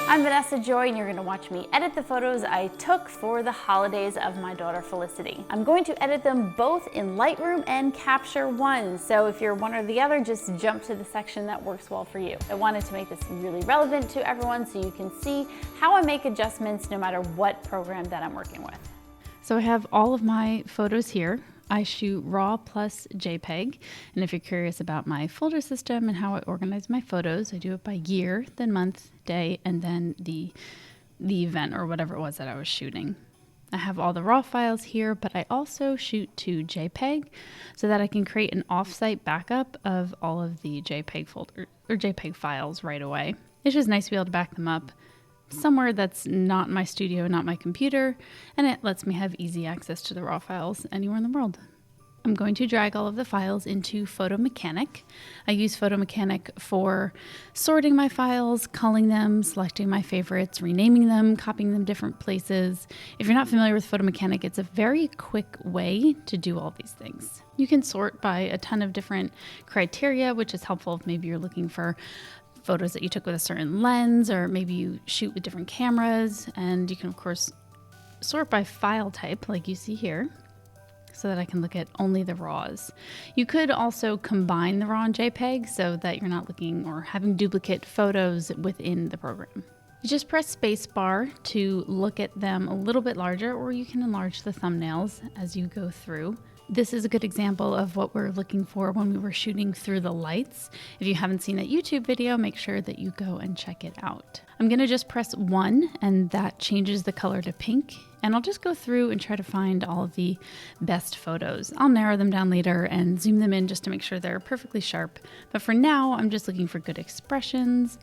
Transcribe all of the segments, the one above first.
I'm Vanessa Joy, and you're going to watch me edit the photos I took for the holidays of my daughter Felicity. I'm going to edit them both in Lightroom and Capture One, so if you're one or the other, just jump to the section that works well for you. I wanted to make this really relevant to everyone so you can see how I make adjustments no matter what program that I'm working with. So I have all of my photos here. I shoot RAW plus JPEG, and if you're curious about my folder system and how I organize my photos, I do it by year, then month, day, and then the event or whatever it was that I was shooting. I have all the RAW files here, but I also shoot to JPEG so that I can create an offsite backup of all of the JPEG folder or JPEG files right away. It's just nice to be able to back them up somewhere that's not my studio, not my computer, and it lets me have easy access to the raw files anywhere in the world. I'm going to drag all of the files into Photo Mechanic. I use Photo Mechanic for sorting my files, culling them, selecting my favorites, renaming them, copying them different places. If you're not familiar with Photo Mechanic, it's a very quick way to do all these things. You can sort by a ton of different criteria, which is helpful if maybe you're looking for photos that you took with a certain lens, or maybe you shoot with different cameras, and you can of course sort by file type like you see here so that I can look at only the RAWs. You could also combine the RAW and JPEG so that you're not looking or having duplicate photos within the program. You just press spacebar to look at them a little bit larger, or you can enlarge the thumbnails as you go through. This is a good example of what we're looking for when we were shooting through the lights. If you haven't seen that YouTube video, make sure that you go and check it out. I'm gonna just press 1 and that changes the color to pink. And I'll just go through and try to find all of the best photos. I'll narrow them down later and zoom them in just to make sure they're perfectly sharp. But for now, I'm just looking for good expressions,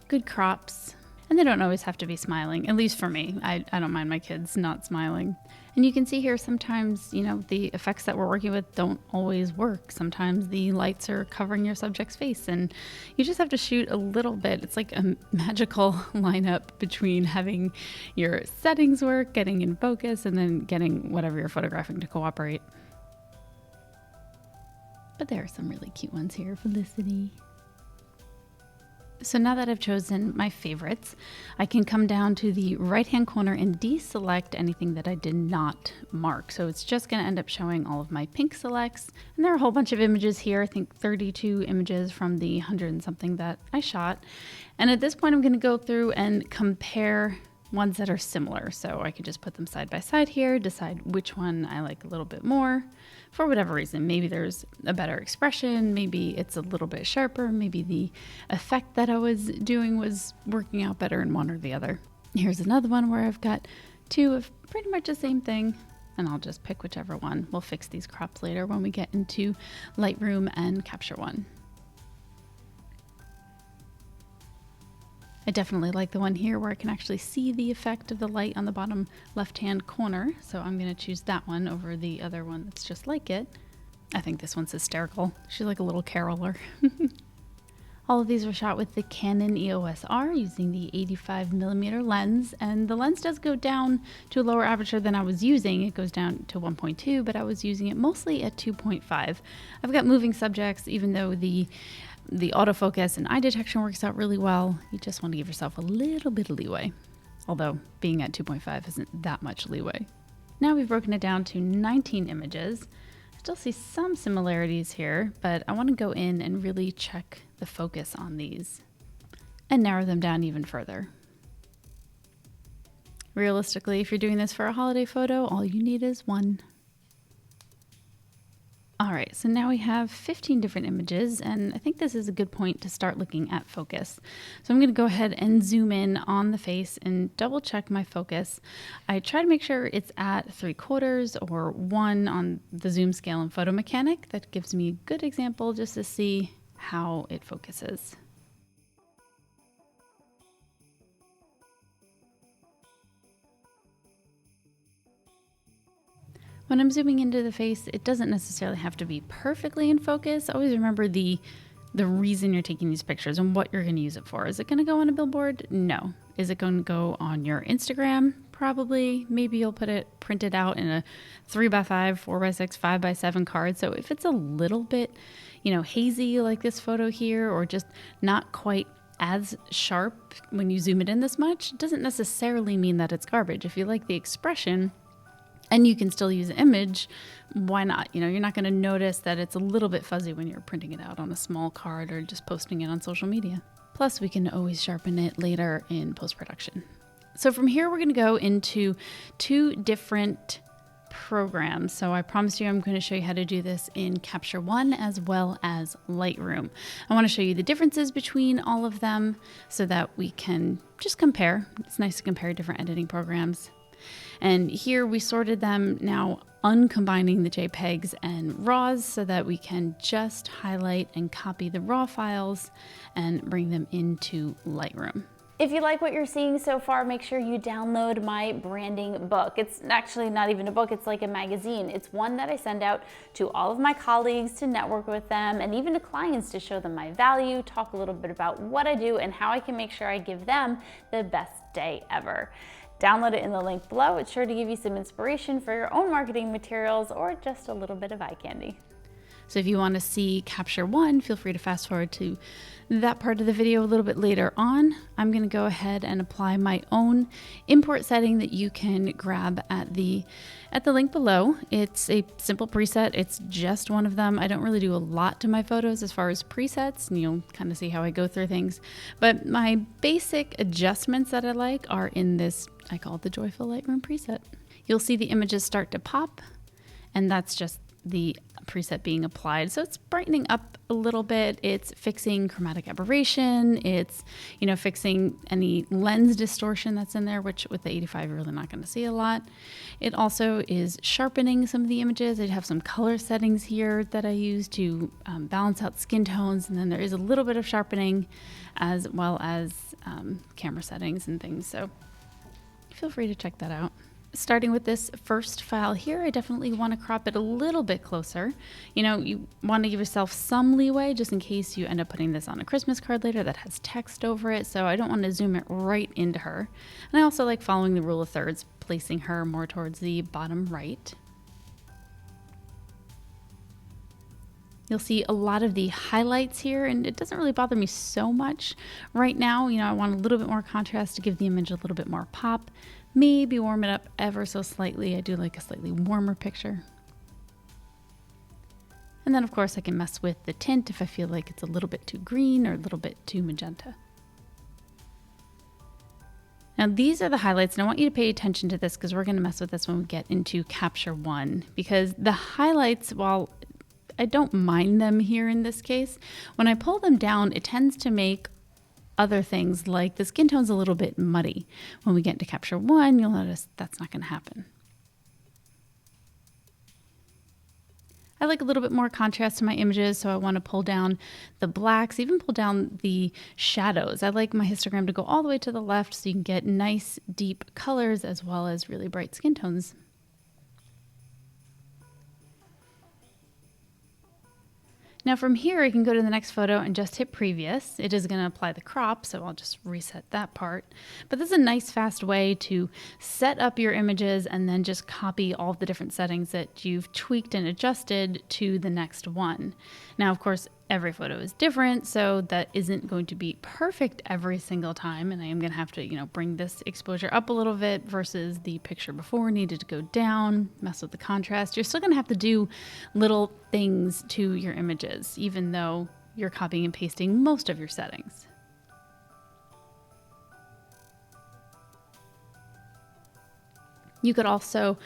good crops, and they don't always have to be smiling, at least for me. I don't mind my kids not smiling. And you can see here sometimes, the effects that we're working with don't always work. Sometimes the lights are covering your subject's face and you just have to shoot a little bit. It's like a magical lineup between having your settings work, getting in focus, and then getting whatever you're photographing to cooperate. But there are some really cute ones here, Felicity. So now that I've chosen my favorites, I can come down to the right-hand corner and deselect anything that I did not mark. So it's just going to end up showing all of my pink selects. And there are a whole bunch of images here, I think 32 images from the 100 and something that I shot. And at this point, I'm going to go through and compare ones that are similar. So I could just put them side by side here, decide which one I like a little bit more for whatever reason. Maybe there's a better expression, maybe it's a little bit sharper, maybe the effect that I was doing was working out better in one or the other. Here's another one where I've got two of pretty much the same thing, and I'll just pick whichever one. We'll fix these crops later when we get into Lightroom and Capture One. I definitely like the one here where I can actually see the effect of the light on the bottom left-hand corner. So I'm going to choose that one over the other one that's just like it. I think this one's hysterical. She's like a little caroler. All of these were shot with the Canon EOS R using the 85mm lens, and the lens does go down to a lower aperture than I was using. It goes down to 1.2, but I was using it mostly at 2.5. I've got moving subjects, even though the autofocus and eye detection works out really well. You just want to give yourself a little bit of leeway, although being at 2.5 isn't that much leeway. Now we've broken it down to 19 images. I still see some similarities here, but I want to go in and really check the focus on these and narrow them down even further. Realistically, if you're doing this for a holiday photo, all you need is one. All right, so now we have 15 different images, and I think this is a good point to start looking at focus. So I'm going to go ahead and zoom in on the face and double check my focus. I try to make sure it's at 3/4 or 1 on the zoom scale in Photo Mechanic. That gives me a good example just to see how it focuses. When I'm zooming into the face, it doesn't necessarily have to be perfectly in focus. Always remember the reason you're taking these pictures and what you're going to use it for. Is it going to go on a billboard? No. Is it going to go on your Instagram? Probably. Maybe you'll print it out in a 3x5, 4x6, 5x7 card. So if it's a little bit, hazy like this photo here, or just not quite as sharp when you zoom it in this much doesn't necessarily mean that it's garbage. If you like the expression and you can still use an image, why not? You know, you're not going to notice that it's a little bit fuzzy when you're printing it out on a small card or just posting it on social media. Plus, we can always sharpen it later in post-production. So from here, we're going to go into 2 different programs. So I promised you I'm going to show you how to do this in Capture One as well as Lightroom. I want to show you the differences between all of them so that we can just compare. It's nice to compare different editing programs. And here we sorted them, now uncombining the JPEGs and RAWs so that we can just highlight and copy the RAW files and bring them into Lightroom. If you like what you're seeing so far, make sure you download my branding book. It's actually not even a book, it's like a magazine. It's one that I send out to all of my colleagues to network with them and even to clients to show them my value, talk a little bit about what I do and how I can make sure I give them the best day ever. Download it in the link below. It's sure to give you some inspiration for your own marketing materials or just a little bit of eye candy. So if you want to see Capture One, feel free to fast forward to that part of the video a little bit later on. I'm going to go ahead and apply my own import setting that you can grab at the link below. It's a simple preset. It's just one of them. I don't really do a lot to my photos as far as presets, and you'll kind of see how I go through things. But my basic adjustments that I like are in this, I call it the Joyful Lightroom preset. You'll see the images start to pop, and that's just the preset being applied. So it's brightening up a little bit. It's fixing chromatic aberration. It's, you know, fixing any lens distortion that's in there, which with the 85, you're really not going to see a lot. It also is sharpening some of the images. I have some color settings here that I use to balance out skin tones. And then there is a little bit of sharpening as well as camera settings and things. So feel free to check that out. Starting with this first file here, I definitely want to crop it a little bit closer. You know, you want to give yourself some leeway just in case you end up putting this on a Christmas card later that has text over it. So I don't want to zoom it right into her. And I also like following the rule of thirds, placing her more towards the bottom right. You'll see a lot of the highlights here, and it doesn't really bother me so much right now. You know, I want a little bit more contrast to give the image a little bit more pop. Maybe warm it up ever so slightly. I do like a slightly warmer picture. And then of course I can mess with the tint if I feel like it's a little bit too green or a little bit too magenta. Now these are the highlights, and I want you to pay attention to this because we're going to mess with this when we get into Capture One, because the highlights, while I don't mind them here in this case, when I pull them down, it tends to make other things like the skin tone's a little bit muddy. When we get into Capture One, you'll notice that's not going to happen. I like a little bit more contrast to my images, so I want to pull down the blacks, even pull down the shadows. I like my histogram to go all the way to the left so you can get nice deep colors as well as really bright skin tones. Now from here, I can go to the next photo and just hit previous. It is going to apply the crop, so I'll just reset that part. But this is a nice fast way to set up your images and then just copy all the different settings that you've tweaked and adjusted to the next one. Now, of course, every photo is different, so that isn't going to be perfect every single time, and I am going to have to, you know, bring this exposure up a little bit versus the picture before needed to go down, mess with the contrast. You're still going to have to do little things to your images, even though you're copying and pasting most of your settings. You could also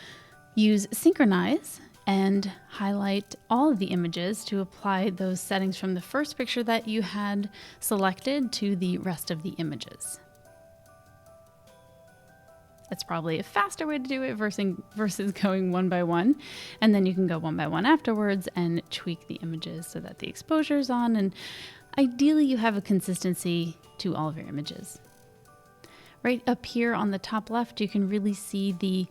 use Synchronize and highlight all of the images to apply those settings from the first picture that you had selected to the rest of the images. That's probably a faster way to do it versus going one by one. And then you can go one by one afterwards and tweak the images so that the exposure is on, and ideally you have a consistency to all of your images. Right up here on the top left, you can really see the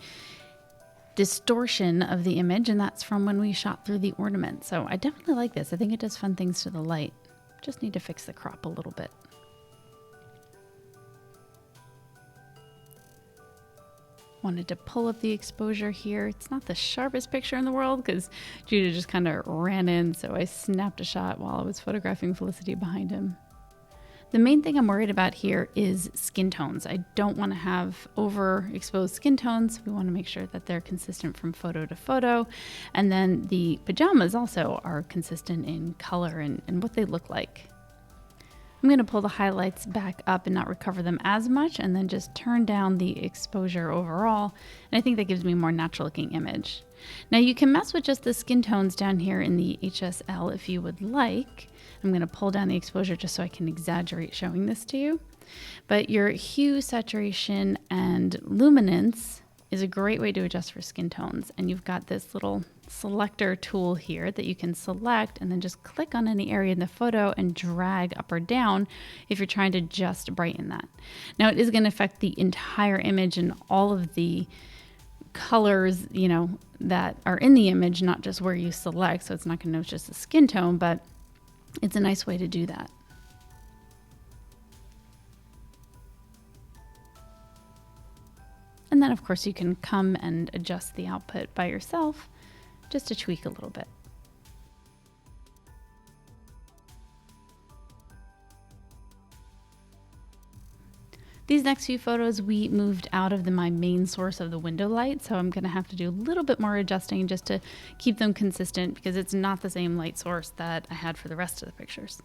distortion of the image, and that's from when we shot through the ornament. So I definitely like this. I think it does fun things to the light. Just need to fix the crop a little bit. Wanted to pull up the exposure here. It's not the sharpest picture in the world because Judah just kind of ran in, so I snapped a shot while I was photographing Felicity behind him. The main thing I'm worried about here is skin tones. I don't want to have overexposed skin tones. We want to make sure that they're consistent from photo to photo. And then the pajamas also are consistent in color and what they look like. I'm going to pull the highlights back up and not recover them as much, and then just turn down the exposure overall. And I think that gives me a more natural looking image. Now you can mess with just the skin tones down here in the HSL if you would like. I'm going to pull down the exposure just so I can exaggerate showing this to you. But your hue, saturation, and luminance is a great way to adjust for skin tones. And you've got this little selector tool here that you can select and then just click on any area in the photo and drag up or down if you're trying to just brighten that. Now it is going to affect the entire image and all of the colors, you know, that are in the image, not just where you select. So it's not going to know just the skin tone, but it's a nice way to do that. And then of course you can come and adjust the output by yourself just to tweak a little bit. These next few photos we moved out of my main source of the window light, so I'm going to have to do a little bit more adjusting just to keep them consistent because it's not the same light source that I had for the rest of the pictures.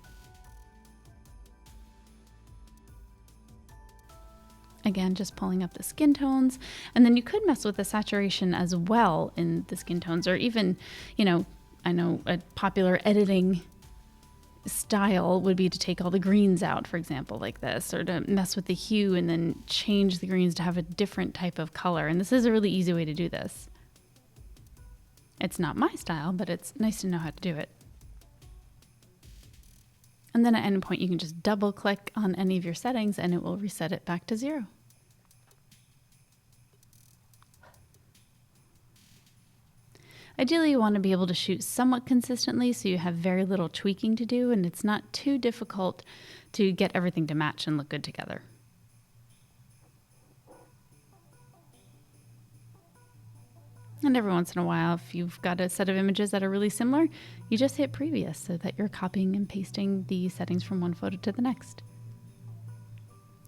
Again, just pulling up the skin tones, and then you could mess with the saturation as well in the skin tones, or even, you know, I know a popular editing style would be to take all the greens out, for example, like this, or to mess with the hue and then change the greens to have a different type of color. And this is a really easy way to do this. It's not my style, but it's nice to know how to do it. And then at any point you can just double click on any of your settings and it will reset it back to 0. Ideally, you want to be able to shoot somewhat consistently so you have very little tweaking to do and it's not too difficult to get everything to match and look good together. And every once in a while, if you've got a set of images that are really similar, you just hit previous so that you're copying and pasting the settings from one photo to the next.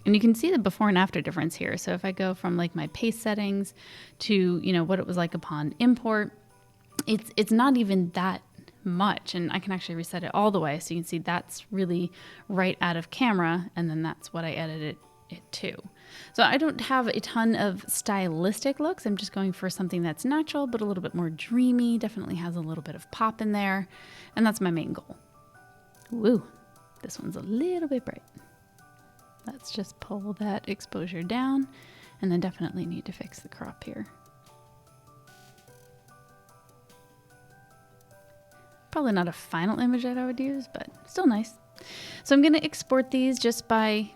And you can see the before and after difference here. So if I go from like my paste settings to, you know, what it was like upon import, it's not even that much, and I can actually reset it all the way so you can see that's really right out of camera, and then that's what I edited it to. So I don't have a ton of stylistic looks. I'm just going for something that's natural but a little bit more dreamy, definitely has a little bit of pop in there, and that's my main goal. Woo, this one's a little bit bright. Let's just pull that exposure down, and then definitely need to fix the crop here. Probably not a final image that I would use, but still nice. So I'm going to export these just by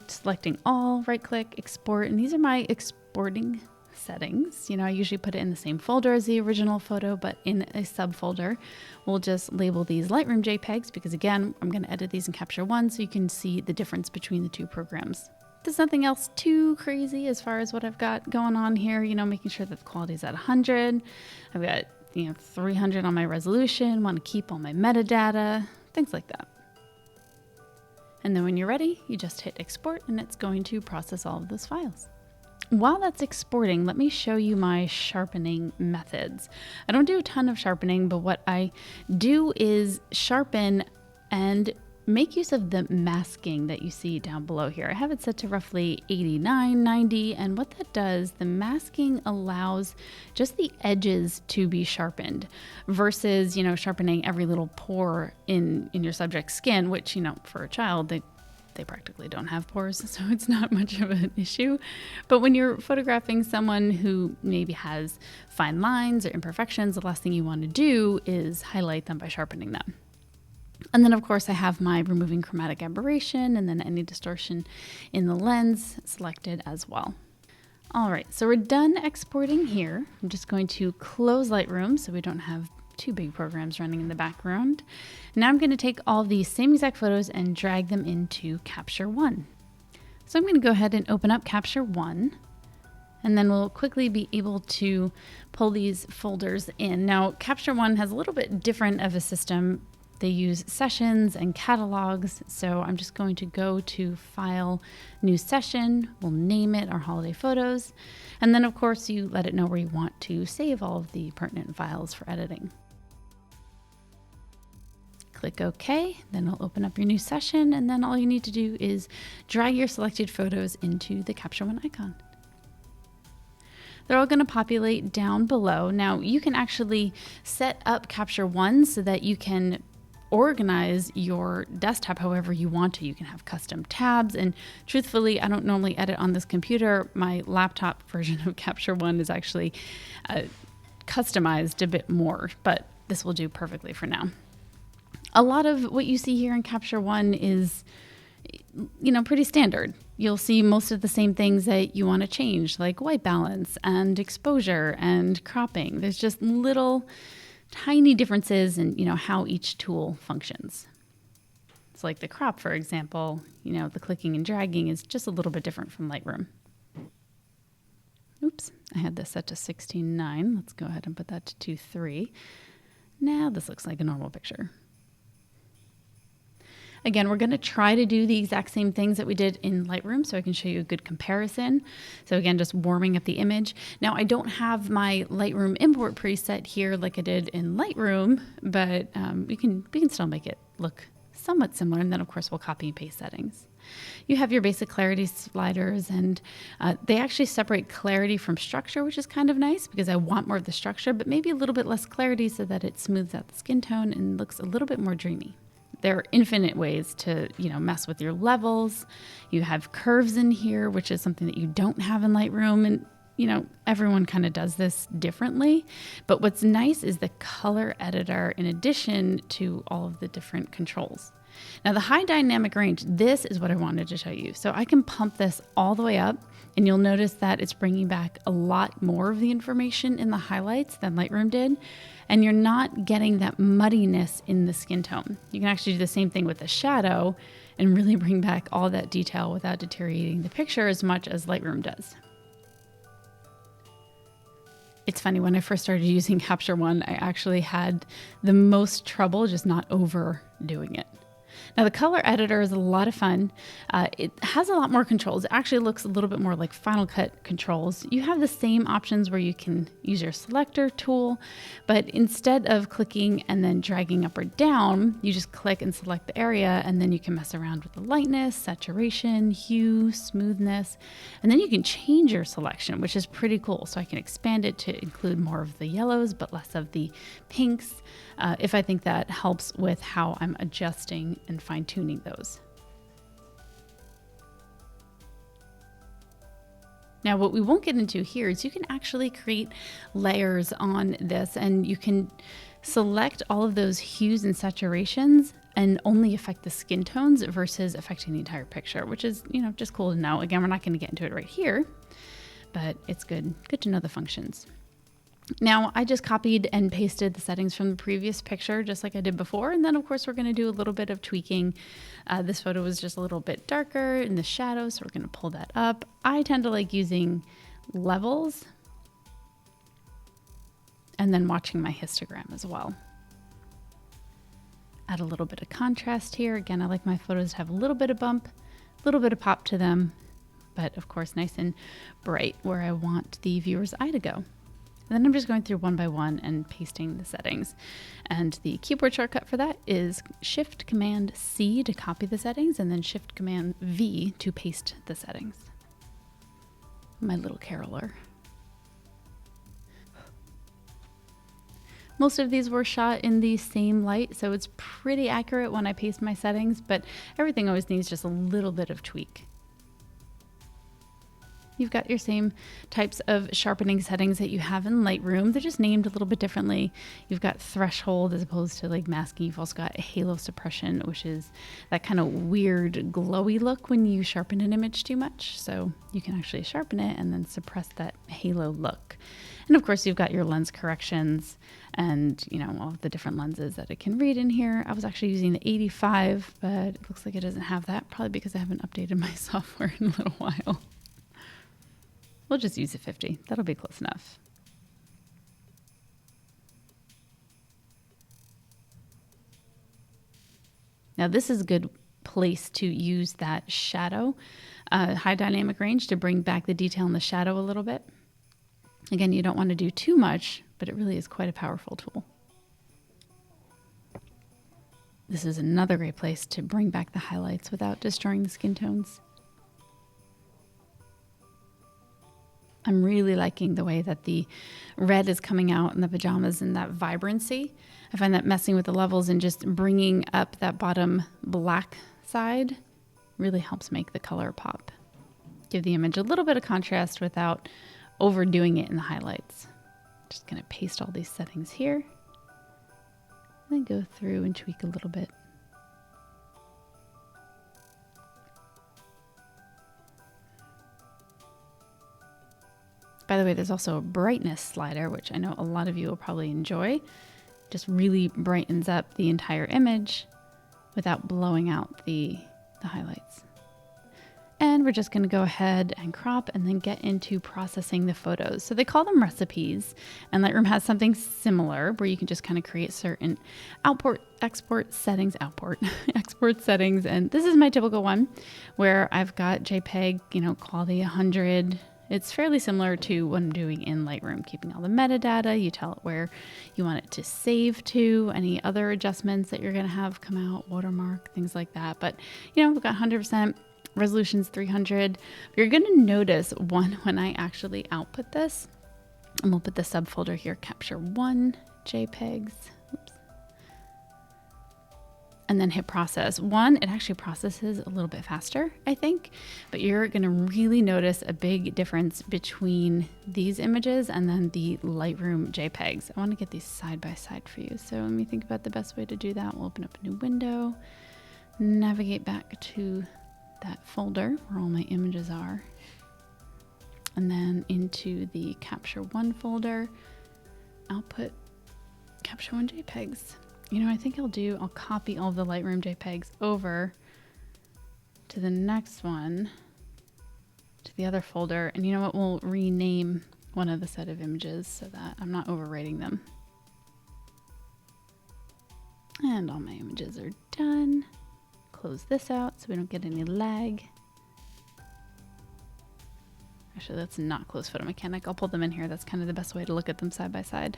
selecting all, right click, export, and these are my exporting settings. You know, I usually put it in the same folder as the original photo, but in a subfolder. We'll just label these Lightroom JPEGs because again, I'm going to edit these in Capture One so you can see the difference between the two programs. There's nothing else too crazy as far as what I've got going on here, you know, making sure that the quality is at 100. I've got 300 on my resolution, want to keep all my metadata, things like that. And then when you're ready, you just hit export and it's going to process all of those files. While that's exporting, let me show you my sharpening methods. I don't do a ton of sharpening, but what I do is sharpen and make use of the masking that you see down below here. I have it set to roughly 89, 90, and what that does, the masking allows just the edges to be sharpened versus, you know, sharpening every little pore in your subject's skin, which, you know, for a child, they practically don't have pores, so it's not much of an issue. But when you're photographing someone who maybe has fine lines or imperfections, the last thing you want to do is highlight them by sharpening them. And then of course I have my removing chromatic aberration and then any distortion in the lens selected as well. All right, so we're done exporting here. I'm just going to close Lightroom so we don't have two big programs running in the background. Now I'm going to take all these same exact photos and drag them into Capture One. So I'm going to go ahead and open up Capture One, and then we'll quickly be able to pull these folders in. Now Capture One has a little bit different of a system They use sessions and catalogs. So I'm just going to go to File, New Session. We'll name it our holiday photos. And then of course you let it know where you want to save all of the pertinent files for editing. Click OK, then it'll open up your new session, and then all you need to do is drag your selected photos into the Capture One icon. They're all going to populate down below. Now you can actually set up Capture One so that you can organize your desktop however you want to. You can have custom tabs, and truthfully, I don't normally edit on this computer. My laptop version of Capture One is actually customized a bit more, but this will do perfectly for now. A lot of what you see here in Capture One is, pretty standard. You'll see most of the same things that you want to change, like white balance and exposure and cropping. There's just little tiny differences in, how each tool functions. It's like the crop, for example, the clicking and dragging is just a little bit different from Lightroom. Oops, I had this set to 16:9. Let's go ahead and put that to 2:3. Now this looks like a normal picture. Again, we're going to try to do the exact same things that we did in Lightroom so I can show you a good comparison. So again, just warming up the image. Now I don't have my Lightroom import preset here like I did in Lightroom, but we can still make it look somewhat similar. And then of course we'll copy and paste settings. You have your basic clarity sliders, and they actually separate clarity from structure, which is kind of nice because I want more of the structure, but maybe a little bit less clarity so that it smooths out the skin tone and looks a little bit more dreamy. There are infinite ways to, mess with your levels. You have curves in here, which is something that you don't have in Lightroom. And, everyone kind of does this differently. But what's nice is the color editor in addition to all of the different controls. Now the high dynamic range, this is what I wanted to show you. So I can pump this all the way up, and you'll notice that it's bringing back a lot more of the information in the highlights than Lightroom did. And you're not getting that muddiness in the skin tone. You can actually do the same thing with the shadow and really bring back all that detail without deteriorating the picture as much as Lightroom does. It's funny, when I first started using Capture One, I actually had the most trouble just not overdoing it. Now the color editor is a lot of fun. It has a lot more controls. It actually looks a little bit more like Final Cut controls. You have the same options where you can use your selector tool, but instead of clicking and then dragging up or down, you just click and select the area, and then you can mess around with the lightness, saturation, hue, smoothness, and then you can change your selection, which is pretty cool. So I can expand it to include more of the yellows, but less of the pinks, if I think that helps with how I'm adjusting and fine-tuning those. Now, what we won't get into here is you can actually create layers on this, and you can select all of those hues and saturations and only affect the skin tones versus affecting the entire picture, which is, just cool to know. Again, we're not going to get into it right here, but it's good to know the functions. Now I just copied and pasted the settings from the previous picture just like I did before, and then of course we're going to do a little bit of tweaking. This photo was just a little bit darker in the shadow, so we're going to pull that up. I tend to like using levels and then watching my histogram as well. Add a little bit of contrast here. Again, I like my photos to have a little bit of bump, a little bit of pop to them, but of course nice and bright where I want the viewer's eye to go. And then I'm just going through one by one and pasting the settings. And the keyboard shortcut for that is Shift-Command-C to copy the settings, and then Shift-Command-V to paste the settings. My little caroler. Most of these were shot in the same light, so it's pretty accurate when I paste my settings, but everything always needs just a little bit of tweak. You've got your same types of sharpening settings that you have in Lightroom. They're just named a little bit differently. You've got threshold as opposed to like masking. You've also got halo suppression, which is that kind of weird glowy look when you sharpen an image too much. So you can actually sharpen it and then suppress that halo look. And of course you've got your lens corrections and all of the different lenses that it can read in here. I was actually using the 85, but it looks like it doesn't have that, probably because I haven't updated my software in a little while. We'll just use a 50. That'll be close enough. Now this is a good place to use that shadow, high dynamic range, to bring back the detail in the shadow a little bit. Again, you don't want to do too much, but it really is quite a powerful tool. This is another great place to bring back the highlights without destroying the skin tones. I'm really liking the way that the red is coming out in the pajamas and that vibrancy. I find that messing with the levels and just bringing up that bottom black side really helps make the color pop. Give the image a little bit of contrast without overdoing it in the highlights. Just gonna paste all these settings here. Then go through and tweak a little bit. By the way, there's also a brightness slider, which I know a lot of you will probably enjoy. Just really brightens up the entire image without blowing out the highlights. And we're just going to go ahead and crop and then get into processing the photos. So they call them recipes, and Lightroom has something similar where you can just kind of create certain export settings. And this is my typical one where I've got JPEG, quality 100. It's fairly similar to what I'm doing in Lightroom, keeping all the metadata. You tell it where you want it to save to, any other adjustments that you're going to have come out, watermark, things like that. But, we've got 100%. Resolution's 300. You're going to notice when I actually output this, and we'll put the subfolder here, Capture One JPEGs. Oops. And then hit process. It actually processes a little bit faster, I think, but you're going to really notice a big difference between these images and then the Lightroom JPEGs. I want to get these side by side for you. So let me think about the best way to do that. We'll open up a new window, navigate back to that folder where all my images are, and then into the Capture One folder, output Capture One JPEGs. I think I'll copy all the Lightroom JPEGs over to the next one, to the other folder, and you know what, we'll rename one of the set of images so that I'm not overwriting them. And all my images are done. Close this out so we don't get any lag. Actually, let's not close Photo Mechanic. I'll pull them in here. That's kind of the best way to look at them side by side.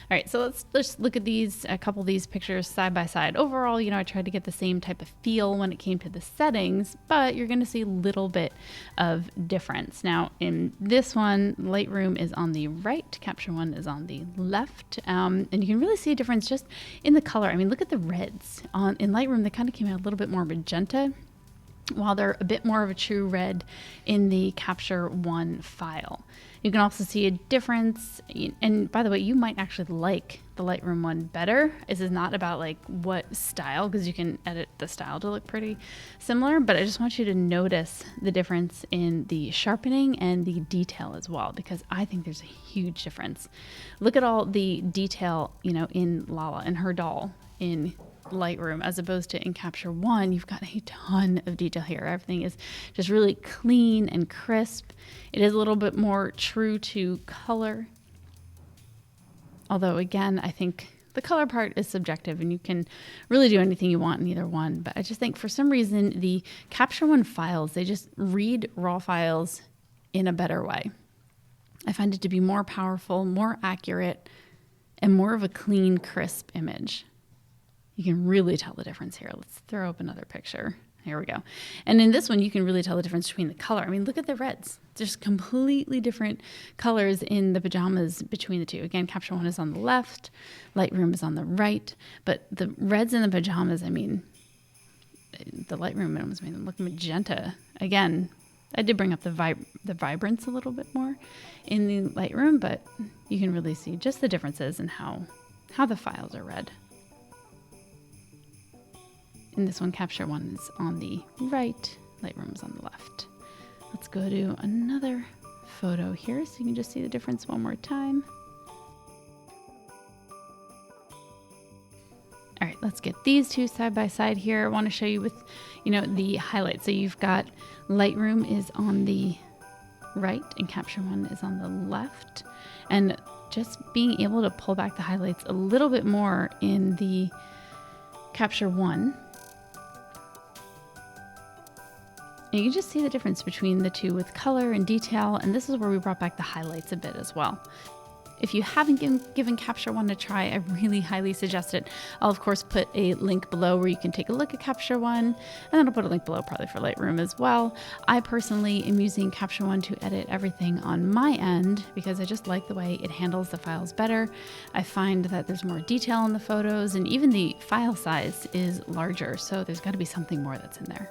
All right, so let's just look at a couple of these pictures side by side. Overall, I tried to get the same type of feel when it came to the settings, but you're gonna see a little bit of difference. Now, in this one, Lightroom is on the right, Capture One is on the left, and you can really see a difference just in the color. I mean, look at the reds. In Lightroom, they kind of came out a little bit more magenta, while they're a bit more of a true red in the Capture One file. You can also see a difference, and by the way, you might actually like the Lightroom one better. This is not about like what style, because you can edit the style to look pretty similar, but I just want you to notice the difference in the sharpening and the detail as well, because I think there's a huge difference. Look at all the detail, in Lala and her doll in Lightroom, as opposed to in Capture One. You've got a ton of detail here. Everything is just really clean and crisp. It is a little bit more true to color, although again, I think the color part is subjective and you can really do anything you want in either one. But I just think for some reason the Capture One files, they just read raw files in a better way. I find it to be more powerful, more accurate, and more of a clean, crisp image. You can really tell the difference here. Let's throw up another picture. Here we go. And in this one, you can really tell the difference between the color. I mean, look at the reds. There's completely different colors in the pajamas between the two. Again, Capture One is on the left, Lightroom is on the right, but the reds in the pajamas, I mean, the Lightroom almost made them look magenta. Again, I did bring up the vibrance a little bit more in the Lightroom, but you can really see just the differences in how the files are read. In this one, Capture One is on the right, Lightroom is on the left. Let's go to another photo here so you can just see the difference one more time. All right, let's get these two side by side here. I want to show you with, the highlights. So you've got Lightroom is on the right and Capture One is on the left. And just being able to pull back the highlights a little bit more in the Capture One. And you can just see the difference between the two with color and detail, and this is where we brought back the highlights a bit as well. If you haven't given Capture One a try, I really highly suggest it. I'll of course put a link below where you can take a look at Capture One, and then I'll put a link below probably for Lightroom as well. I personally am using Capture One to edit everything on my end because I just like the way it handles the files better. I find that there's more detail in the photos, and even the file size is larger, so there's got to be something more that's in there.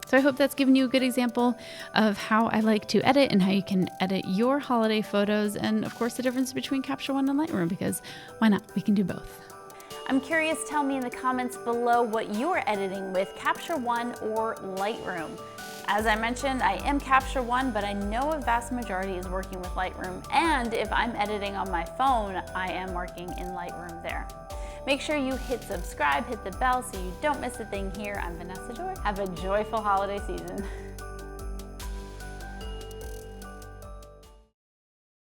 So I hope that's given you a good example of how I like to edit and how you can edit your holiday photos, and of course the difference between Capture One and Lightroom, because why not? We can do both. I'm curious, tell me in the comments below what you're editing with, Capture One or Lightroom. As I mentioned, I am Capture One, but I know a vast majority is working with Lightroom, and if I'm editing on my phone, I am working in Lightroom there. Make sure you hit subscribe, hit the bell so you don't miss a thing here. I'm Vanessa Joy. Have a joyful holiday season.